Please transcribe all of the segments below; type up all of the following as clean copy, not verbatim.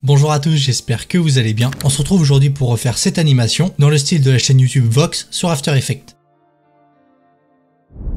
Bonjour à tous, j'espère que vous allez bien. On se retrouve aujourd'hui pour refaire cette animation dans le style de la chaîne YouTube Vox sur After Effects.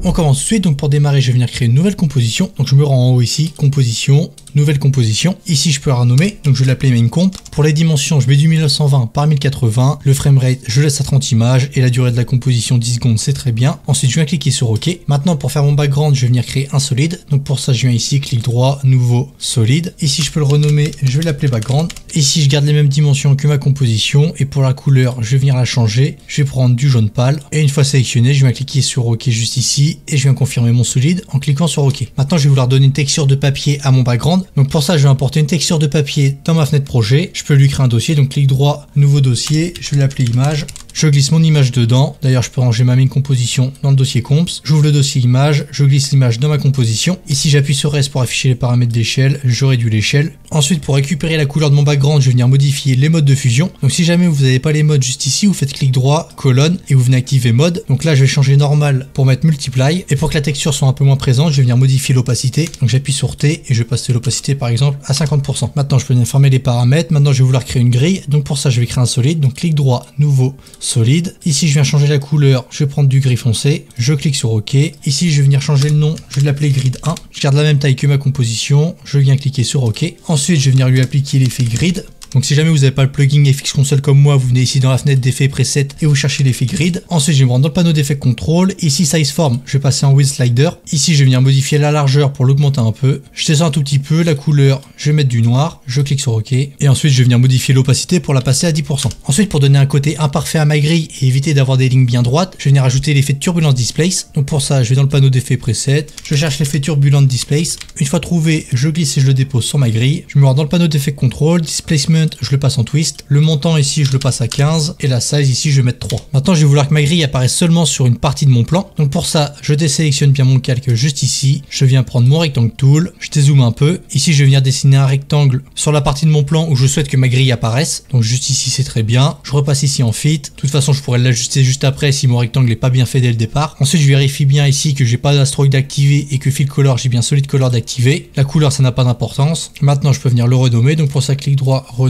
On commence tout de suite, donc pour démarrer je vais venir créer une nouvelle composition. Donc je me rends en haut ici, composition, nouvelle composition. Ici je peux la renommer, donc je vais l'appeler main comp. Pour les dimensions je mets du 1920 par 1080, le framerate je laisse à 30 images et la durée de la composition 10 secondes c'est très bien. Ensuite je viens cliquer sur OK. Maintenant pour faire mon background je vais venir créer un solide. Donc pour ça je viens ici, clic droit, nouveau, solide. Ici je peux le renommer, je vais l'appeler background. Ici je garde les mêmes dimensions que ma composition et pour la couleur je vais venir la changer. Je vais prendre du jaune pâle et une fois sélectionné je viens cliquer sur OK juste ici. Et je viens confirmer mon solide en cliquant sur OK. Maintenant je vais vouloir donner une texture de papier à mon background. Donc pour ça je vais importer une texture de papier dans ma fenêtre projet. Je peux lui créer un dossier, donc clic droit, nouveau dossier, je vais l'appeler image. Je glisse mon image dedans. D'ailleurs je peux ranger ma main composition dans le dossier comps. J'ouvre le dossier image, je glisse l'image dans ma composition. Ici j'appuie sur S pour afficher les paramètres d'échelle, je réduis l'échelle. Ensuite pour récupérer la couleur de mon background je vais venir modifier les modes de fusion. Donc si jamais vous n'avez pas les modes juste ici, vous faites clic droit, colonne et vous venez activer mode. Donc là je vais changer normal pour mettre multiply. Et pour que la texture soit un peu moins présente je vais venir modifier l'opacité. Donc j'appuie sur T et je vais passer l'opacité par exemple à 50%. Maintenant je peux venir fermer les paramètres. Maintenant je vais vouloir créer une grille. Donc pour ça je vais créer un solide. Donc clic droit, nouveau, solide. Ici je viens changer la couleur, je vais prendre du gris foncé, je clique sur OK. Ici je vais venir changer le nom, je vais l'appeler grid 1. Je garde la même taille que ma composition, je viens cliquer sur OK. Ensuite je vais venir lui appliquer l'effet grid. Donc si jamais vous n'avez pas le plugin FX Console comme moi, vous venez ici dans la fenêtre d'effets presets et vous cherchez l'effet grid. Ensuite je vais me rendre dans le panneau d'effets contrôle. Ici size form, je vais passer en width slider. Ici je vais venir modifier la largeur pour l'augmenter un peu. Je descends un tout petit peu, la couleur, je vais mettre du noir, je clique sur OK. Et ensuite je vais venir modifier l'opacité pour la passer à 10%. Ensuite pour donner un côté imparfait à ma grille et éviter d'avoir des lignes bien droites, je vais venir ajouter l'effet de turbulence displace. Donc pour ça je vais dans le panneau d'effets presets, je cherche l'effet turbulence displace. Une fois trouvé, je glisse et je le dépose sur ma grille. Je me rends dans le panneau d'effets contrôle, displacement, je le passe en twist. Le montant ici je le passe à 15 et la size ici je vais mettre 3. Maintenant je vais vouloir que ma grille apparaisse seulement sur une partie de mon plan. Donc pour ça je désélectionne bien mon calque juste ici. Je viens prendre mon rectangle tool, je dézoome un peu. Ici je vais venir dessiner un rectangle sur la partie de mon plan où je souhaite que ma grille apparaisse. Donc juste ici c'est très bien. Je repasse ici en fit. De toute façon je pourrais l'ajuster juste après si mon rectangle n'est pas bien fait dès le départ. Ensuite je vérifie bien ici que j'ai pas d'astroid d'activer et que fill color j'ai bien solid color d'activer. La couleur ça n'a pas d'importance. Maintenant je peux venir le renommer. Donc pour ça clic droit renommer.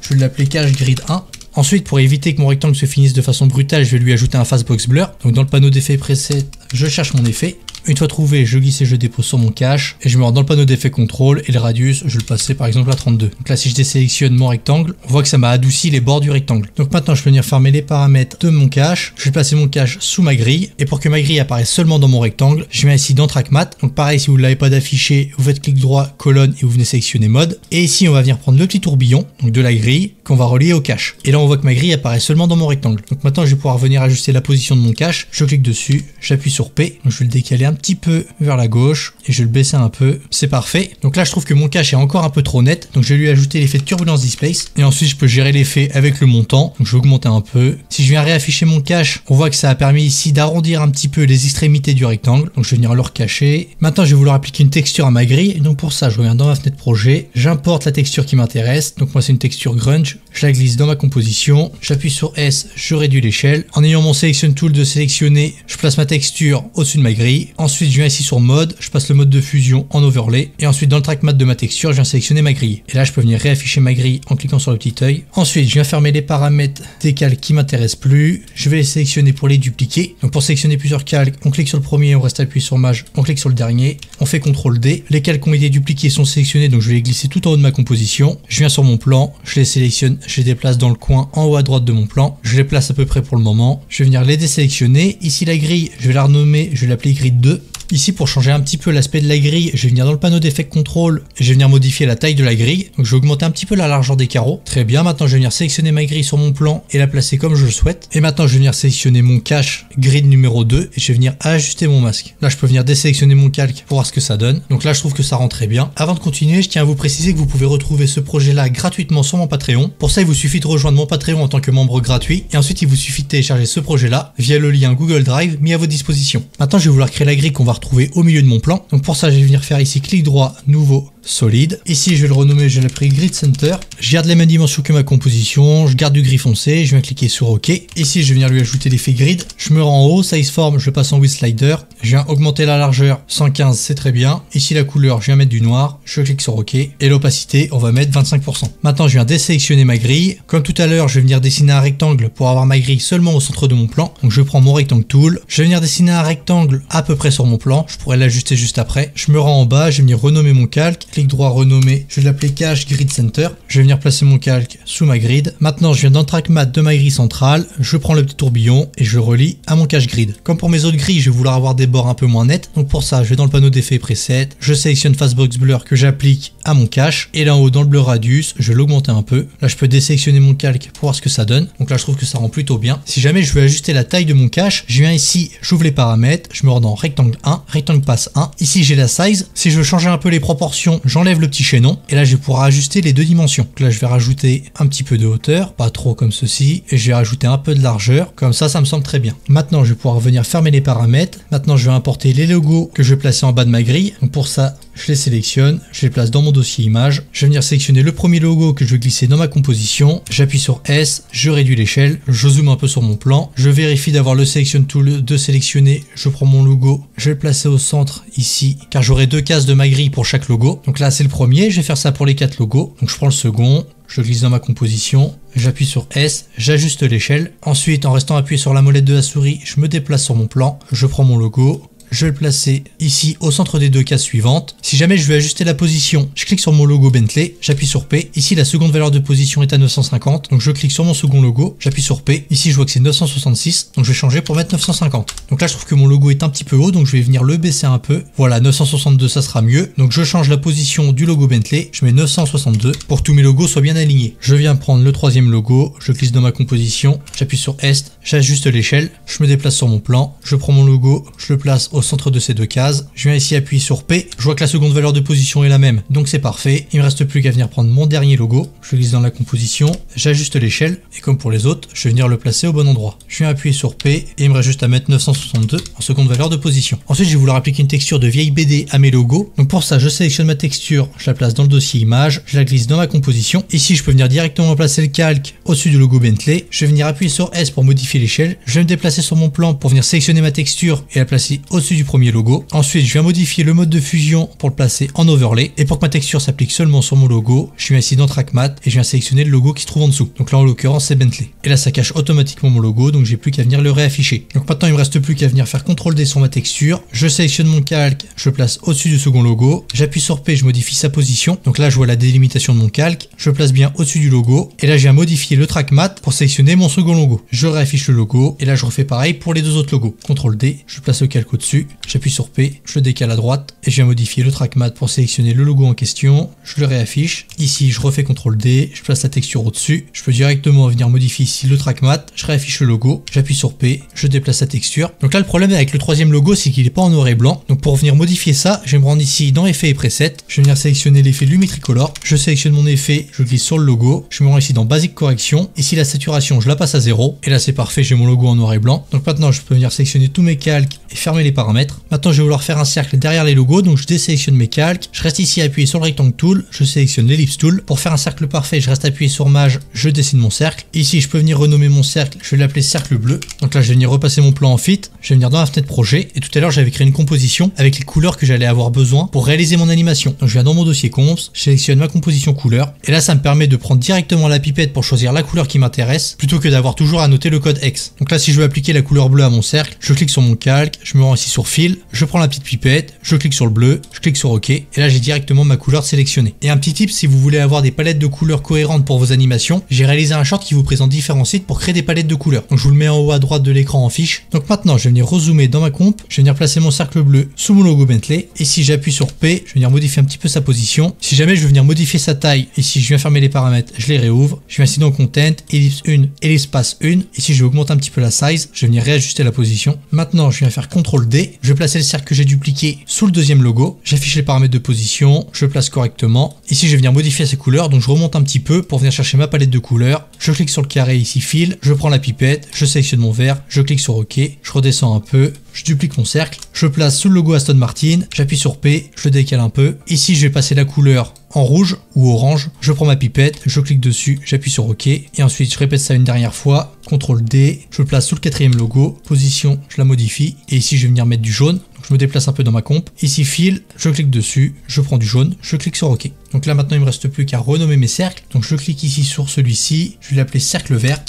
Je vais l'appeler cache grid 1. Ensuite, pour éviter que mon rectangle se finisse de façon brutale, je vais lui ajouter un fastbox blur. Donc dans le panneau d'effets preset, je cherche mon effet. Une fois trouvé, je glisse et je dépose sur mon cache. Et je me rends dans le panneau d'effets contrôle et le radius, je le passer par exemple à 32. Donc là, si je désélectionne mon rectangle, on voit que ça m'a adouci les bords du rectangle. Donc maintenant, je peux venir fermer les paramètres de mon cache. Je vais placer mon cache sous ma grille. Et pour que ma grille apparaisse seulement dans mon rectangle, je viens ici dans Track Matte. Donc pareil, si vous ne l'avez pas d'affiché, vous faites clic droit, colonne et vous venez sélectionner mode. Et ici, on va venir prendre le petit tourbillon, donc de la grille, qu'on va relier au cache. Et là, on voit que ma grille apparaît seulement dans mon rectangle. Donc maintenant, je vais pouvoir venir ajuster la position de mon cache. Je clique dessus, j'appuie sur P. Donc je vais le décaler un petit peu vers la gauche et je vais le baisser un peu, c'est parfait. Donc là je trouve que mon cache est encore un peu trop net, donc je vais lui ajouter l'effet de turbulence displace et ensuite je peux gérer l'effet avec le montant. Donc je vais augmenter un peu. Si je viens réafficher mon cache, on voit que ça a permis ici d'arrondir un petit peu les extrémités du rectangle, donc je vais venir le recacher. Maintenant je vais vouloir appliquer une texture à ma grille et donc pour ça je reviens dans ma fenêtre projet, j'importe la texture qui m'intéresse. Donc moi c'est une texture grunge, je la glisse dans ma composition, j'appuie sur S, je réduis l'échelle. En ayant mon selection tool de sélectionner, je place ma texture au-dessus de ma grille. Ensuite je viens ici sur mode, je passe le mode de fusion en overlay et ensuite dans le track matte de ma texture je viens sélectionner ma grille et là je peux venir réafficher ma grille en cliquant sur le petit œil. Ensuite je viens fermer les paramètres des calques qui m'intéressent plus, je vais les sélectionner pour les dupliquer. Donc pour sélectionner plusieurs calques, on clique sur le premier, on reste appuyé sur Maj, on clique sur le dernier, on fait CTRL D. Les calques qui ont été dupliqués sont sélectionnés, donc je vais les glisser tout en haut de ma composition. Je viens sur mon plan, je les sélectionne, je les déplace dans le coin en haut à droite de mon plan, je les place à peu près pour le moment. Je vais venir les désélectionner. Ici la grille, je vais la renommer, je vais l'appeler grid 2. Ici pour changer un petit peu l'aspect de la grille, je vais venir dans le panneau d'effets contrôle et je vais venir modifier la taille de la grille. Donc je vais augmenter un petit peu la largeur des carreaux. Très bien, maintenant je vais venir sélectionner ma grille sur mon plan et la placer comme je le souhaite. Et maintenant je vais venir sélectionner mon cache grid numéro 2 et je vais venir ajuster mon masque. Là je peux venir désélectionner mon calque pour voir ce que ça donne. Donc là je trouve que ça rend très bien. Avant de continuer, je tiens à vous préciser que vous pouvez retrouver ce projet là gratuitement sur mon Patreon. Pour ça il vous suffit de rejoindre mon Patreon en tant que membre gratuit et ensuite il vous suffit de télécharger ce projet là via le lien Google Drive mis à votre disposition. Maintenant je vais vouloir créer la grille qu'on va retrouver au milieu de mon plan. Donc pour ça, je vais venir faire ici clic droit, nouveau, solide. Ici, je vais le renommer, je vais l'appeler Grid Center. Je garde les mêmes dimensions que ma composition, je garde du gris foncé, je viens cliquer sur OK. Ici, je vais venir lui ajouter l'effet grid. Je me rends en haut, size form, je passe en with slider. Je viens augmenter la largeur, 115, c'est très bien. Ici, la couleur, je viens mettre du noir, je clique sur OK. Et l'opacité, on va mettre 25%. Maintenant, je viens désélectionner ma grille. Comme tout à l'heure, je vais venir dessiner un rectangle pour avoir ma grille seulement au centre de mon plan. Donc, je prends mon rectangle tool. Je vais venir dessiner un rectangle à peu près sur mon plan. Je pourrais l'ajuster juste après. Je me rends en bas, je vais venir renommer mon calque. Clic droit, renommer. Je vais l'appeler cache grid center. Je vais venir placer mon calque sous ma grid. Maintenant, je viens dans le track matte de ma grille centrale. Je prends le petit tourbillon et je le relie à mon cache grid. Comme pour mes autres grilles, je vais vouloir avoir des bords un peu moins nets. Donc pour ça, je vais dans le panneau d'effets preset. Je sélectionne Fastbox Blur que j'applique à mon cache. Et là en haut, dans le blur radius, je vais l'augmenter un peu. Là, je peux désélectionner mon calque pour voir ce que ça donne. Donc là, je trouve que ça rend plutôt bien. Si jamais je veux ajuster la taille de mon cache, je viens ici, j'ouvre les paramètres. Je me rends dans rectangle 1, rectangle passe 1. Ici, j'ai la size. Si je veux changer un peu les proportions, j'enlève le petit chaînon. Et là, je vais pouvoir ajuster les deux dimensions. Donc là, je vais rajouter un petit peu de hauteur, pas trop comme ceci. Et je vais rajouter un peu de largeur. Comme ça me semble très bien. Maintenant, je vais pouvoir venir fermer les paramètres. Maintenant, je vais importer les logos que je vais placer en bas de ma grille. Donc pour ça, je les sélectionne, je les place dans mon dossier image. Je vais venir sélectionner le premier logo que je vais glisser dans ma composition. J'appuie sur S, je réduis l'échelle, je zoome un peu sur mon plan. Je vérifie d'avoir le Selection Tool de sélectionner. Je prends mon logo, je vais le placer au centre ici, car j'aurai deux cases de ma grille pour chaque logo. Donc là, c'est le premier, je vais faire ça pour les 4 logos. Donc je prends le second, je le glisse dans ma composition, j'appuie sur S, j'ajuste l'échelle. Ensuite, en restant appuyé sur la molette de la souris, je me déplace sur mon plan, je prends mon logo. Je vais le placer ici au centre des deux cases suivantes. Si jamais je veux ajuster la position, je clique sur mon logo Bentley, j'appuie sur P. Ici, la seconde valeur de position est à 950, donc je clique sur mon second logo, j'appuie sur P. Ici, je vois que c'est 966, donc je vais changer pour mettre 950. Donc là, je trouve que mon logo est un petit peu haut, donc je vais venir le baisser un peu. Voilà, 962, ça sera mieux. Donc je change la position du logo Bentley, je mets 962 pour que tous mes logos soient bien alignés. Je viens prendre le troisième logo, je glisse dans ma composition, j'appuie sur S, j'ajuste l'échelle, je me déplace sur mon plan, je prends mon logo, je le place au centre de ces deux cases. Je viens ici appuyer sur P. Je vois que la seconde valeur de position est la même, donc c'est parfait. Il me reste plus qu'à venir prendre mon dernier logo. Je le glisse dans la composition, j'ajuste l'échelle et comme pour les autres, je vais venir le placer au bon endroit. Je viens appuyer sur P et il me reste juste à mettre 962 en seconde valeur de position. Ensuite, je vais vouloir appliquer une texture de vieille BD à mes logos. Donc pour ça, je sélectionne ma texture, je la place dans le dossier image, je la glisse dans ma composition. Ici, je peux venir directement placer le calque au-dessus du logo Bentley. Je vais venir appuyer sur S pour modifier l'échelle. Je vais me déplacer sur mon plan pour venir sélectionner ma texture et la placer au-dessus du premier logo. Ensuite, je viens modifier le mode de fusion pour le placer en overlay. Et pour que ma texture s'applique seulement sur mon logo, je viens ici dans Track Matte et je viens sélectionner le logo qui se trouve en dessous. Donc là, en l'occurrence, c'est Bentley. Et là, ça cache automatiquement mon logo, donc j'ai plus qu'à venir le réafficher. Donc maintenant, il me reste plus qu'à venir faire CTRL D sur ma texture. Je sélectionne mon calque, je le place au-dessus du second logo. J'appuie sur P, je modifie sa position. Donc là, je vois la délimitation de mon calque. Je le place bien au-dessus du logo. Et là, je viens modifier le Track Matte pour sélectionner mon second logo. Je réaffiche le logo. Et là, je refais pareil pour les deux autres logos. CTRL D, je place le calque au-dessus. J'appuie sur P, je le décale à droite et je viens modifier le track matte pour sélectionner le logo en question. Je le réaffiche. Ici, je refais CTRL D, je place la texture au-dessus. Je peux directement venir modifier ici le track matte. Je réaffiche le logo. J'appuie sur P, je déplace la texture. Donc là, le problème avec le troisième logo, c'est qu'il n'est pas en noir et blanc. Donc pour venir modifier ça, je vais me rendre ici dans Effets et Presets. Je vais venir sélectionner l'effet Lumetri Color. Je sélectionne mon effet, je glisse sur le logo. Je me rends ici dans Basic Correction. Ici, la saturation, je la passe à 0. Et là, c'est parfait, j'ai mon logo en noir et blanc. Donc maintenant, je peux venir sélectionner tous mes calques et fermer les paramètres. Maintenant, je vais vouloir faire un cercle derrière les logos, donc je désélectionne mes calques, je reste ici appuyé sur le rectangle tool, je sélectionne l'ellipse tool. Pour faire un cercle parfait, je reste appuyé sur Maj, je dessine mon cercle. Ici, je peux venir renommer mon cercle, je vais l'appeler cercle bleu. Donc là, je vais venir repasser mon plan en fit, je vais venir dans la fenêtre projet, et tout à l'heure, j'avais créé une composition avec les couleurs que j'allais avoir besoin pour réaliser mon animation. Donc je viens dans mon dossier comps, je sélectionne ma composition couleur, et là, ça me permet de prendre directement la pipette pour choisir la couleur qui m'intéresse, plutôt que d'avoir toujours à noter le code X. Donc là, si je veux appliquer la couleur bleue à mon cercle, je clique sur mon calque, je me rends ici sur fil, je prends la petite pipette, je clique sur le bleu, je clique sur OK, et là j'ai directement ma couleur sélectionnée. Et un petit tip, si vous voulez avoir des palettes de couleurs cohérentes pour vos animations, j'ai réalisé un short qui vous présente différents sites pour créer des palettes de couleurs. Donc je vous le mets en haut à droite de l'écran en fiche. Donc maintenant, je vais venir rezoomer dans ma comp, je vais venir placer mon cercle bleu sous mon logo Bentley, et si j'appuie sur P, je vais venir modifier un petit peu sa position. Si jamais je veux venir modifier sa taille, ici je viens fermer les paramètres, je les réouvre, je viens ici dans Content, ellipse 1, ellipse passe 1, ici je vais augmenter un petit peu la size, je vais venir réajuster la position. Maintenant, je viens faire CTRL D, D. Je vais placer le cercle que j'ai dupliqué sous le deuxième logo. J'affiche les paramètres de position, je place correctement. Ici, je vais venir modifier ces couleurs, donc je remonte un petit peu pour venir chercher ma palette de couleurs. Je clique sur le carré ici, fil, je prends la pipette, je sélectionne mon vert, je clique sur OK, je redescends un peu, je duplique mon cercle, je place sous le logo Aston Martin, j'appuie sur P, je le décale un peu. Ici, je vais passer la couleur en rouge ou orange, je prends ma pipette, je clique dessus, j'appuie sur OK, et ensuite je répète ça une dernière fois, CTRL D, je le place sous le quatrième logo, position, je la modifie, et ici je vais venir mettre du jaune, donc je me déplace un peu dans ma comp, ici fil, je clique dessus, je prends du jaune, je clique sur OK. Donc là maintenant il me reste plus qu'à renommer mes cercles, donc je clique ici sur celui-ci, je vais l'appeler cercle vert,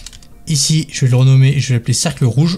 ici je vais le renommer et je vais l'appeler cercle rouge,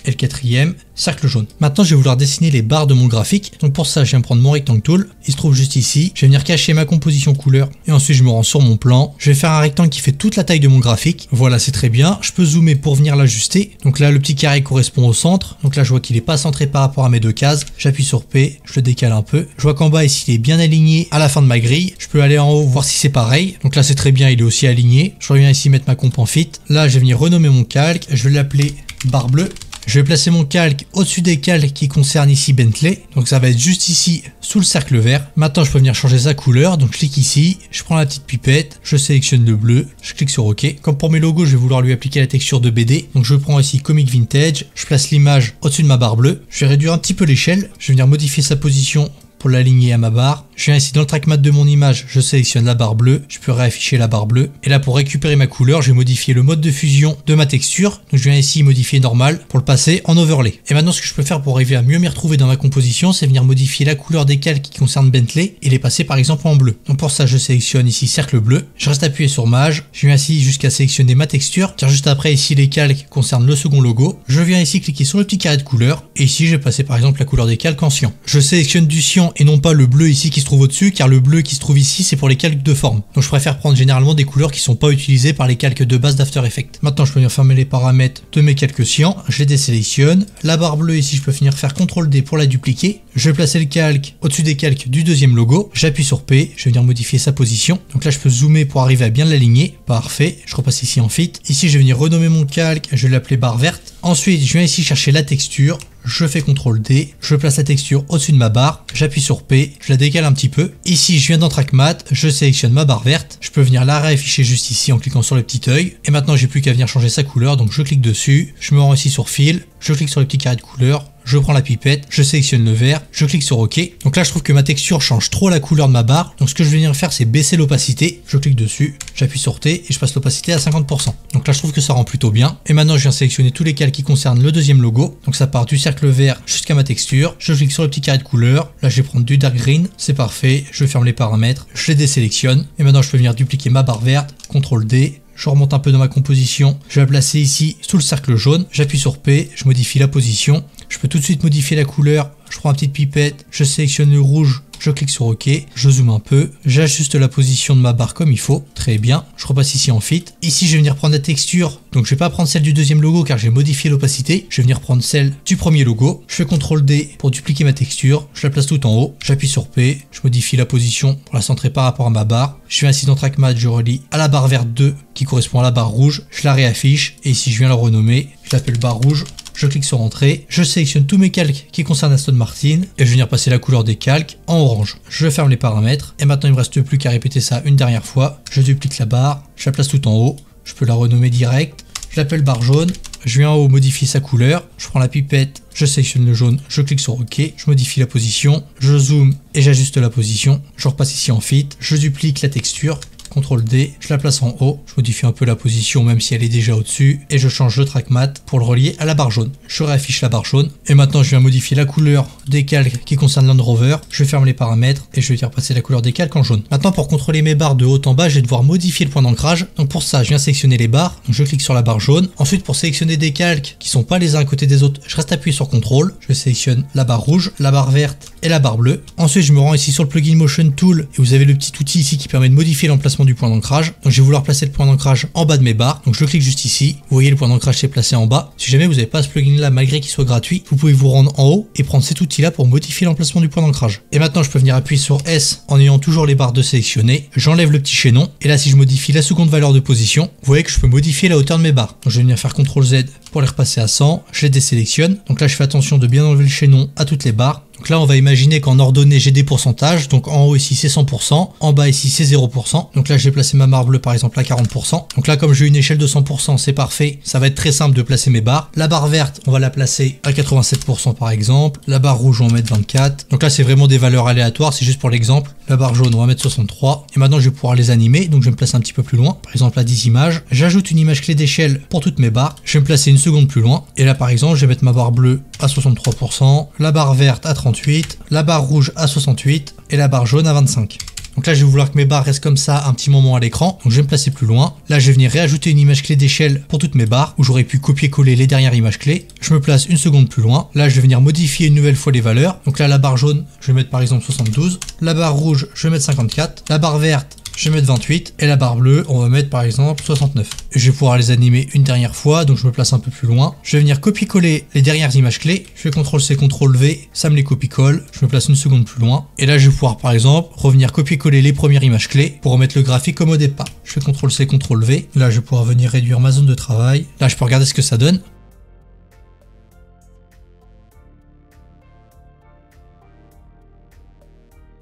et le quatrième, cercle jaune. Maintenant, je vais vouloir dessiner les barres de mon graphique. Donc pour ça, je viens prendre mon rectangle tool. Il se trouve juste ici. Je vais venir cacher ma composition couleur. Et ensuite, je me rends sur mon plan. Je vais faire un rectangle qui fait toute la taille de mon graphique. Voilà, c'est très bien. Je peux zoomer pour venir l'ajuster. Donc là, le petit carré correspond au centre. Donc là, je vois qu'il n'est pas centré par rapport à mes deux cases. J'appuie sur P, je le décale un peu. Je vois qu'en bas, ici, il est bien aligné à la fin de ma grille. Je peux aller en haut, voir si c'est pareil. Donc là, c'est très bien, il est aussi aligné. Je reviens ici mettre ma comp en fit. Là, je vais venir renommer mon calque. Je vais l'appeler barre bleue. Je vais placer mon calque au-dessus des calques qui concernent ici Bentley. Donc ça va être juste ici sous le cercle vert. Maintenant je peux venir changer sa couleur. Donc je clique ici, je prends la petite pipette, je sélectionne le bleu, je clique sur OK. Comme pour mes logos, je vais vouloir lui appliquer la texture de BD. Donc je prends ici Comic Vintage, je place l'image au-dessus de ma barre bleue. Je vais réduire un petit peu l'échelle. Je vais venir modifier sa position pour l'aligner à ma barre. Je viens ici dans le trackmat de mon image, je sélectionne la barre bleue, je peux réafficher la barre bleue. Et là pour récupérer ma couleur, je vais modifier le mode de fusion de ma texture. Donc je viens ici modifier normal pour le passer en overlay. Et maintenant ce que je peux faire pour arriver à mieux m'y retrouver dans ma composition, c'est venir modifier la couleur des calques qui concernent Bentley et les passer par exemple en bleu. Donc pour ça je sélectionne ici cercle bleu, je reste appuyé sur Mage, je viens ici jusqu'à sélectionner ma texture, car juste après ici les calques concernent le second logo. Je viens ici cliquer sur le petit carré de couleur et ici je vais passer par exemple la couleur des calques en cyan. Je sélectionne du cyan et non pas le bleu ici qui se trouve au-dessus, car le bleu qui se trouve ici c'est pour les calques de forme. Donc je préfère prendre généralement des couleurs qui sont pas utilisées par les calques de base d'After Effects. Maintenant je peux venir fermer les paramètres de mes calques cyan, je les désélectionne. La barre bleue ici je peux venir faire CTRL D pour la dupliquer. Je vais placer le calque au-dessus des calques du deuxième logo, j'appuie sur P, je vais venir modifier sa position. Donc là je peux zoomer pour arriver à bien l'aligner, parfait. Je repasse ici en fit. Ici je vais venir renommer mon calque, je vais l'appeler barre verte. Ensuite je viens ici chercher la texture. Je fais CTRL D, je place la texture au-dessus de ma barre, j'appuie sur P, je la décale un petit peu. Ici, je viens dans Trackmat, je sélectionne ma barre verte, je peux venir la réafficher juste ici en cliquant sur le petit œil. Et maintenant, j'ai plus qu'à venir changer sa couleur, donc je clique dessus, je me rends ici sur Fil, je clique sur le petit carré de couleur, je prends la pipette, je sélectionne le vert, je clique sur OK. Donc là, je trouve que ma texture change trop la couleur de ma barre. Donc ce que je vais venir faire, c'est baisser l'opacité. Je clique dessus, j'appuie sur T et je passe l'opacité à 50%. Donc là, je trouve que ça rend plutôt bien. Et maintenant, je viens sélectionner tous les calques qui concernent le deuxième logo. Donc ça part du cercle vert jusqu'à ma texture. Je clique sur le petit carré de couleur. Là, je vais prendre du dark green. C'est parfait. Je ferme les paramètres. Je les désélectionne. Et maintenant, je peux venir dupliquer ma barre verte. CTRL D. Je remonte un peu dans ma composition. Je vais la placer ici sous le cercle jaune. J'appuie sur P. Je modifie la position. Je peux tout de suite modifier la couleur. Je prends une petite pipette. Je sélectionne le rouge. Je clique sur OK, je zoome un peu, j'ajuste la position de ma barre comme il faut, très bien, je repasse ici en fit. Ici je vais venir prendre la texture, donc je vais pas prendre celle du deuxième logo car j'ai modifié l'opacité, je vais venir prendre celle du premier logo, je fais CTRL D pour dupliquer ma texture, je la place tout en haut, j'appuie sur P, je modifie la position pour la centrer par rapport à ma barre, je viens ici dans Trackmat, je relie à la barre verte 2 qui correspond à la barre rouge, je la réaffiche et ici je viens la renommer, je l'appelle barre rouge. Je clique sur Entrée, je sélectionne tous mes calques qui concernent Aston Martin et je vais venir passer la couleur des calques en orange. Je ferme les paramètres et maintenant il me reste plus qu'à répéter ça une dernière fois. Je duplique la barre, je la place tout en haut, je peux la renommer direct, je l'appelle barre jaune, je viens en haut modifier sa couleur, je prends la pipette, je sélectionne le jaune, je clique sur OK, je modifie la position, je zoome et j'ajuste la position, je repasse ici en fit, je duplique la texture. CTRL D, je la place en haut, je modifie un peu la position même si elle est déjà au-dessus et je change le trackmat pour le relier à la barre jaune. Je réaffiche la barre jaune et maintenant je viens modifier la couleur des calques qui concernent Land Rover, je ferme les paramètres et je vais faire passer la couleur des calques en jaune. Maintenant pour contrôler mes barres de haut en bas, je vais devoir modifier le point d'ancrage. Donc pour ça, je viens sélectionner les barres, donc je clique sur la barre jaune. Ensuite pour sélectionner des calques qui sont pas les uns à côté des autres, je reste appuyé sur CTRL, je sélectionne la barre rouge, la barre verte et la barre bleue. Ensuite je me rends ici sur le plugin Motion Tool et vous avez le petit outil ici qui permet de modifier l'emplacement l'emplacement du point d'ancrage. Donc je vais vouloir placer le point d'ancrage en bas de mes barres. Donc je clique juste ici. Vous voyez, le point d'ancrage s'est placé en bas. Si jamais vous n'avez pas ce plugin là, malgré qu'il soit gratuit, vous pouvez vous rendre en haut et prendre cet outil là pour modifier l'emplacement du point d'ancrage. Et maintenant je peux venir appuyer sur S en ayant toujours les barres de sélectionnées. J'enlève le petit chaînon. Et là si je modifie la seconde valeur de position, vous voyez que je peux modifier la hauteur de mes barres. Donc je vais venir faire CTRL Z pour les repasser à 100. Je les désélectionne. Donc là je fais attention de bien enlever le chaînon à toutes les barres. Donc là on va imaginer qu'en ordonnée j'ai des pourcentages, donc en haut ici c'est 100%, en bas ici c'est 0%, donc là j'ai placé ma barre bleue par exemple à 40%, donc là comme j'ai une échelle de 100% c'est parfait, ça va être très simple de placer mes barres. La barre verte on va la placer à 87% par exemple, la barre rouge on va mettre 24, donc là c'est vraiment des valeurs aléatoires, c'est juste pour l'exemple. La barre jaune on va mettre 63, et maintenant je vais pouvoir les animer, donc je vais me placer un petit peu plus loin, par exemple à 10 images, j'ajoute une image clé d'échelle pour toutes mes barres, je vais me placer une seconde plus loin, et là par exemple je vais mettre ma barre bleue à 63%, la barre verte à 38, la barre rouge à 68 et la barre jaune à 25. Donc là je vais vouloir que mes barres restent comme ça un petit moment à l'écran, donc je vais me placer plus loin. Là je vais venir réajouter une image clé d'échelle pour toutes mes barres, où j'aurais pu copier-coller les dernières images clés. Je me place une seconde plus loin. Là je vais venir modifier une nouvelle fois les valeurs. Donc là la barre jaune je vais mettre par exemple 72, la barre rouge je vais mettre 54, la barre verte je vais mettre 28 et la barre bleue on va mettre par exemple 69. Et je vais pouvoir les animer une dernière fois, donc je me place un peu plus loin. Je vais venir copier-coller les dernières images clés. Je fais CTRL C, CTRL V, ça me les copie-colle. Je me place une seconde plus loin. Et là je vais pouvoir par exemple revenir copier-coller les premières images clés pour remettre le graphique comme au départ. Je fais CTRL C, CTRL V. Là je vais pouvoir venir réduire ma zone de travail. Là je peux regarder ce que ça donne.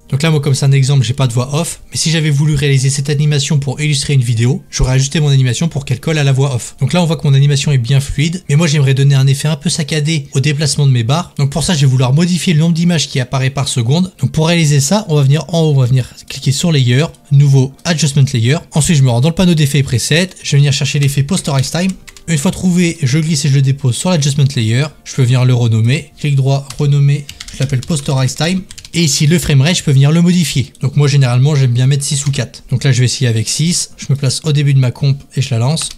Donc là moi comme c'est un exemple j'ai pas de voix off, mais si j'avais voulu réaliser cette animation pour illustrer une vidéo, j'aurais ajusté mon animation pour qu'elle colle à la voix off. Donc là on voit que mon animation est bien fluide, mais moi j'aimerais donner un effet un peu saccadé au déplacement de mes barres. Donc pour ça je vais vouloir modifier le nombre d'images qui apparaît par seconde. Donc pour réaliser ça on va venir en haut, on va venir cliquer sur Layer, nouveau Adjustment Layer. Ensuite je me rends dans le panneau d'effets et presets, je vais venir chercher l'effet Posterize Time. Une fois trouvé, je glisse et je le dépose sur l'Adjustment Layer. Je peux venir le renommer, clic droit, renommer, je l'appelle Posterize Time. Et ici, le framerate, je peux venir le modifier. Donc moi, généralement, j'aime bien mettre 6 ou 4. Donc là, je vais essayer avec 6. Je me place au début de ma comp et je la lance.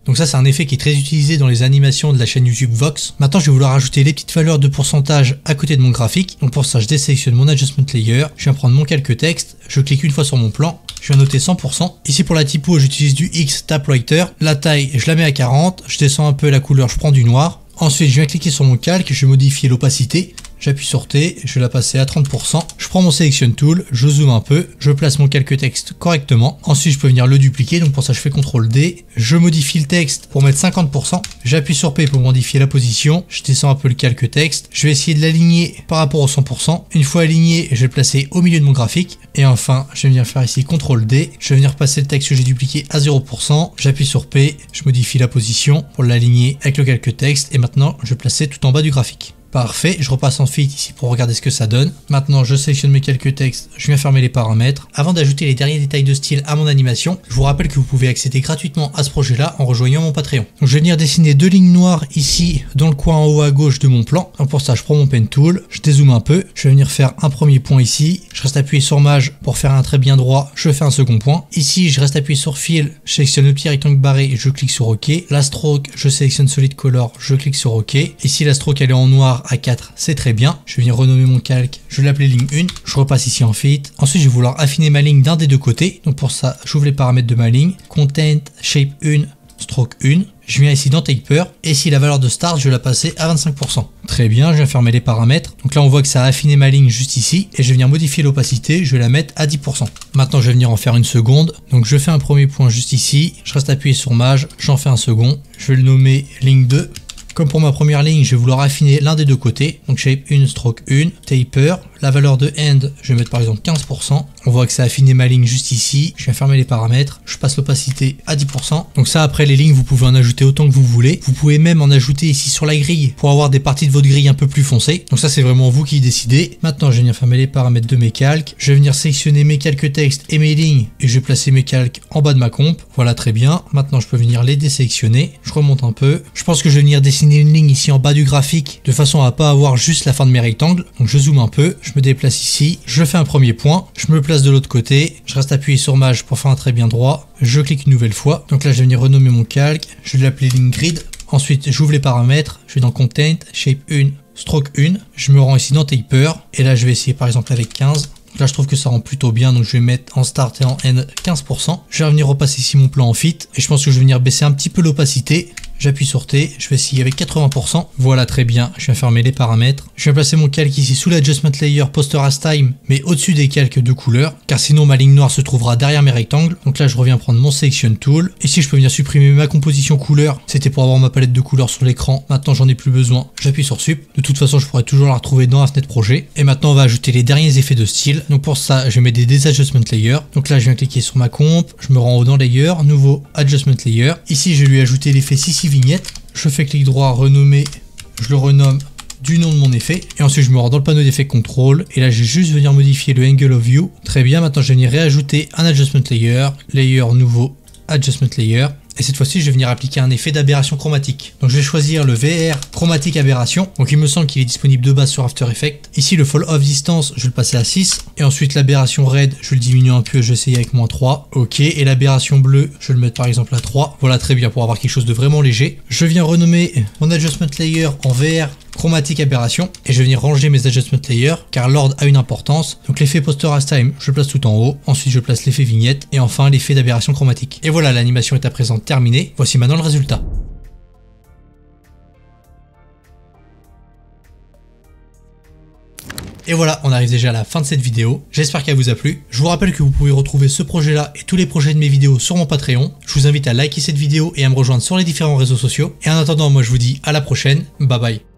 Donc ça c'est un effet qui est très utilisé dans les animations de la chaîne YouTube Vox. Maintenant je vais vouloir ajouter les petites valeurs de pourcentage à côté de mon graphique. Donc pour ça je désélectionne mon Adjustment Layer, je viens prendre mon calque texte, je clique une fois sur mon plan, je viens noter 100%. Ici pour la typo j'utilise du X Typewriter, la taille je la mets à 40, je descends un peu la couleur, je prends du noir. Ensuite je viens cliquer sur mon calque, je vais modifier l'opacité. J'appuie sur T, je vais la passer à 30%. Je prends mon Selection Tool, je zoome un peu, je place mon calque texte correctement. Ensuite, je peux venir le dupliquer, donc pour ça, je fais CTRL D. Je modifie le texte pour mettre 50%. J'appuie sur P pour modifier la position. Je descends un peu le calque texte. Je vais essayer de l'aligner par rapport au 100%. Une fois aligné, je vais le placer au milieu de mon graphique. Et enfin, je vais venir faire ici CTRL D. Je vais venir passer le texte que j'ai dupliqué à 0%. J'appuie sur P, je modifie la position pour l'aligner avec le calque texte. Et maintenant, je vais placer tout en bas du graphique. Parfait, je repasse en Fit ici pour regarder ce que ça donne. Maintenant, je sélectionne mes quelques textes, je viens fermer les paramètres. Avant d'ajouter les derniers détails de style à mon animation, je vous rappelle que vous pouvez accéder gratuitement à ce projet-là en rejoignant mon Patreon. Donc, je vais venir dessiner 2 lignes noires ici dans le coin en haut à gauche de mon plan. Donc, pour ça, je prends mon Pen Tool, je dézoome un peu, je vais venir faire un premier point ici. Je reste appuyé sur Maj pour faire un trait bien droit, je fais un second point. Ici, je reste appuyé sur Fill, je sélectionne le petit rectangle barré et je clique sur OK. La stroke, je sélectionne Solid Color, je clique sur OK. Ici, la stroke, elle est en noir à 4, c'est très bien. Je vais venir renommer mon calque, je vais l'appeler ligne 1, je repasse ici en Fit. Ensuite, je vais vouloir affiner ma ligne d'un des deux côtés. Donc pour ça, j'ouvre les paramètres de ma ligne, Content, Shape 1, Stroke 1. Je viens ici dans Taper, et ici la valeur de Start, je vais la passer à 25%. Très bien, je viens fermer les paramètres. Donc là, on voit que ça a affiné ma ligne juste ici, et je vais venir modifier l'opacité, je vais la mettre à 10%. Maintenant, je vais venir en faire une seconde. Donc je fais un premier point juste ici, je reste appuyé sur Maj, j'en fais un second. Je vais le nommer ligne 2. Comme pour ma première ligne, je vais vouloir affiner l'un des deux côtés. Donc Shape 1, Stroke 1, Taper. La valeur de End, je vais mettre par exemple 15%. On voit que ça a affiné ma ligne juste ici. Je viens fermer les paramètres. Je passe l'opacité à 10%. Donc ça, après les lignes, vous pouvez en ajouter autant que vous voulez. Vous pouvez même en ajouter ici sur la grille pour avoir des parties de votre grille un peu plus foncées. Donc ça, c'est vraiment vous qui décidez. Maintenant, je vais venir fermer les paramètres de mes calques. Je vais venir sélectionner mes calques texte et mes lignes. Et je vais placer mes calques en bas de ma comp. Voilà, très bien. Maintenant, je peux venir les désélectionner. Je remonte un peu. Je pense que je vais venir dessiner une ligne ici en bas du graphique de façon à pas avoir juste la fin de mes rectangles. Donc je zoome un peu. Je me déplace ici, je fais un premier point, je me place de l'autre côté, je reste appuyé sur Maj pour faire un trait bien droit, je clique une nouvelle fois, donc là je vais venir renommer mon calque, je vais l'appeler ligne grid, ensuite j'ouvre les paramètres, je vais dans Content, Shape 1, stroke 1, je me rends ici dans Taper, et là je vais essayer par exemple avec 15. Là je trouve que ça rend plutôt bien, donc je vais mettre en start et en end 15%. Je vais revenir repasser ici mon plan en fit, et je pense que je vais venir baisser un petit peu l'opacité. J'appuie sur T, je vais essayer avec 80%. Voilà, très bien, je viens fermer les paramètres. Je viens placer mon calque ici sous l'adjustment layer poster as time, mais au-dessus des calques de couleur, car sinon ma ligne noire se trouvera derrière mes rectangles. Donc là je reviens prendre mon selection tool. Ici je peux venir supprimer ma composition couleur, c'était pour avoir ma palette de couleurs sur l'écran. Maintenant j'en ai plus besoin, j'appuie sur sup. De toute façon je pourrais toujours la retrouver dans la fenêtre projet. Et maintenant on va ajouter les derniers effets de style. Donc pour ça je vais mettre des adjustment layers. Donc là je viens cliquer sur ma comp, je me rends en haut dans layer, nouveau adjustment layer. Ici je vais lui ajouter l'effet CC vignette. Je fais clic droit, renommer, je le renomme du nom de mon effet. Et ensuite je me rends dans le panneau d'effet contrôle. Et là je vais juste venir modifier le angle of view. Très bien, maintenant je vais venir réajouter un adjustment layer. Layer nouveau, adjustment layer. Et cette fois-ci, je vais venir appliquer un effet d'aberration chromatique. Donc je vais choisir le VR chromatique aberration. Donc il me semble qu'il est disponible de base sur After Effects. Ici le fall off distance, je vais le passer à 6. Et ensuite l'aberration red, je vais le diminuer un peu, je vais essayer avec moins 3. Ok, et l'aberration bleue, je vais le mettre par exemple à 3. Voilà, très bien, pour avoir quelque chose de vraiment léger. Je viens renommer mon adjustment layer en VR chromatique aberration, et je vais venir ranger mes adjustment layers car l'ordre a une importance. Donc l'effet poster as time, je le place tout en haut, ensuite je place l'effet vignette et enfin l'effet d'aberration chromatique. Et voilà, l'animation est à présent terminée. Voici maintenant le résultat. Et voilà, on arrive déjà à la fin de cette vidéo. J'espère qu'elle vous a plu. Je vous rappelle que vous pouvez retrouver ce projet-là et tous les projets de mes vidéos sur mon Patreon. Je vous invite à liker cette vidéo et à me rejoindre sur les différents réseaux sociaux. Et en attendant, moi je vous dis à la prochaine. Bye bye.